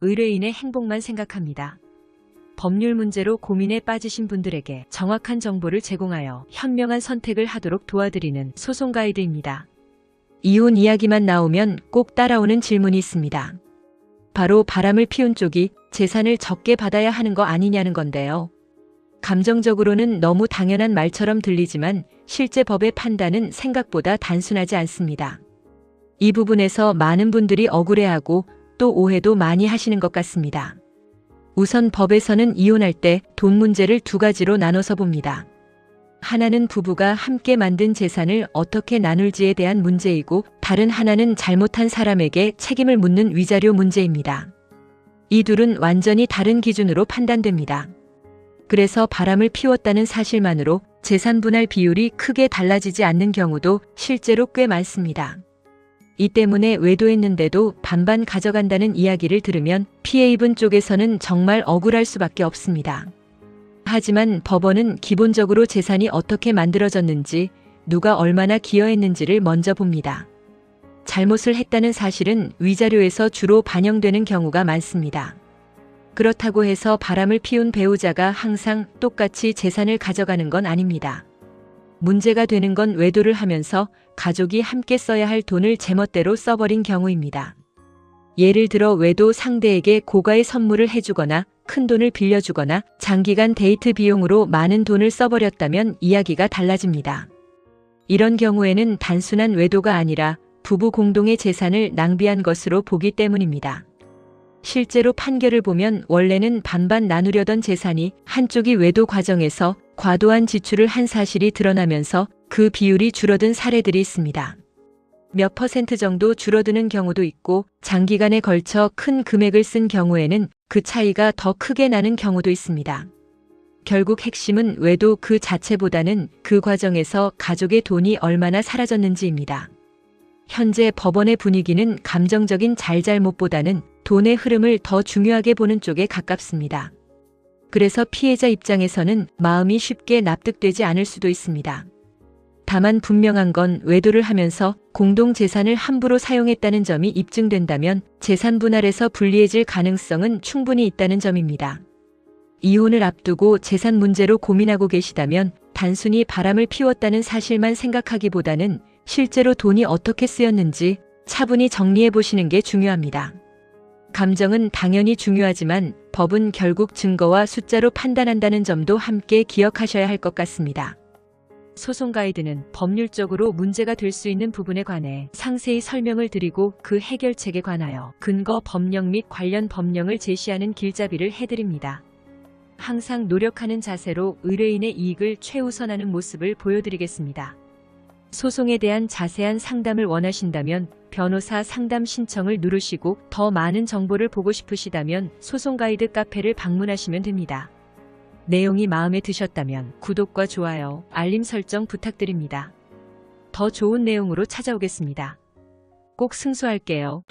의뢰인의 행복만 생각합니다. 법률 문제로 고민에 빠지신 분들에게 정확한 정보를 제공하여 현명한 선택을 하도록 도와드리는 소송 가이드입니다. 이혼 이야기만 나오면 꼭 따라오는 질문이 있습니다. 바로 바람을 피운 쪽이 재산을 적게 받아야 하는 거 아니냐는 건데요. 감정적으로는 너무 당연한 말처럼 들리지만 실제 법의 판단은 생각보다 단순하지 않습니다. 이 부분에서 많은 분들이 억울해하고 또 오해도 많이 하시는 것 같습니다. 우선 법에서는 이혼할 때 돈 문제를 두 가지로 나눠서 봅니다. 하나는 부부가 함께 만든 재산을 어떻게 나눌지에 대한 문제이고 다른 하나는 잘못한 사람에게 책임을 묻는 위자료 문제입니다. 이 둘은 완전히 다른 기준으로 판단됩니다. 그래서 바람을 피웠다는 사실만으로 재산 분할 비율이 크게 달라지지 않는 경우도 실제로 꽤 많습니다. 이 때문에 외도했는데도 반반 가져간다는 이야기를 들으면 피해 입은 쪽에서는 정말 억울할 수밖에 없습니다. 하지만 법원은 기본적으로 재산이 어떻게 만들어졌는지, 누가 얼마나 기여했는지를 먼저 봅니다. 잘못을 했다는 사실은 위자료에서 주로 반영되는 경우가 많습니다. 그렇다고 해서 바람을 피운 배우자가 항상 똑같이 재산을 가져가는 건 아닙니다. 문제가 되는 건 외도를 하면서 가족이 함께 써야 할 돈을 제멋대로 써버린 경우입니다. 예를 들어 외도 상대에게 고가의 선물을 해주거나 큰 돈을 빌려주거나 장기간 데이트 비용으로 많은 돈을 써버렸다면 이야기가 달라집니다. 이런 경우에는 단순한 외도가 아니라 부부 공동의 재산을 낭비한 것으로 보기 때문입니다. 실제로 판결을 보면 원래는 반반 나누려던 재산이 한쪽이 외도 과정에서 과도한 지출을 한 사실이 드러나면서 그 비율이 줄어든 사례들이 있습니다. 몇 퍼센트 정도 줄어드는 경우도 있고 장기간에 걸쳐 큰 금액을 쓴 경우에는 그 차이가 더 크게 나는 경우도 있습니다. 결국 핵심은 외도 그 자체보다는 그 과정에서 가족의 돈이 얼마나 사라졌는지입니다. 현재 법원의 분위기는 감정적인 잘잘못보다는 돈의 흐름을 더 중요하게 보는 쪽에 가깝습니다. 그래서 피해자 입장에서는 마음이 쉽게 납득되지 않을 수도 있습니다. 다만 분명한 건 외도를 하면서 공동 재산을 함부로 사용했다는 점이 입증된다면 재산 분할에서 불리해질 가능성은 충분히 있다는 점입니다. 이혼을 앞두고 재산 문제로 고민하고 계시다면 단순히 바람을 피웠다는 사실만 생각하기보다는 실제로 돈이 어떻게 쓰였는지 차분히 정리해 보시는 게 중요합니다. 감정은 당연히 중요하지만 법은 결국 증거와 숫자로 판단한다는 점도 함께 기억하셔야 할 것 같습니다. 소송 가이드는 법률적으로 문제가 될 수 있는 부분에 관해 상세히 설명을 드리고 그 해결책에 관하여 근거 법령 및 관련 법령을 제시하는 길잡이를 해드립니다. 항상 노력하는 자세로 의뢰인의 이익을 최우선하는 모습을 보여드리겠습니다. 소송에 대한 자세한 상담을 원하신다면 변호사 상담 신청을 누르시고 더 많은 정보를 보고 싶으시다면 소송 가이드 카페를 방문하시면 됩니다. 내용이 마음에 드셨다면 구독과 좋아요, 알림 설정 부탁드립니다. 더 좋은 내용으로 찾아오겠습니다. 꼭 승소할게요.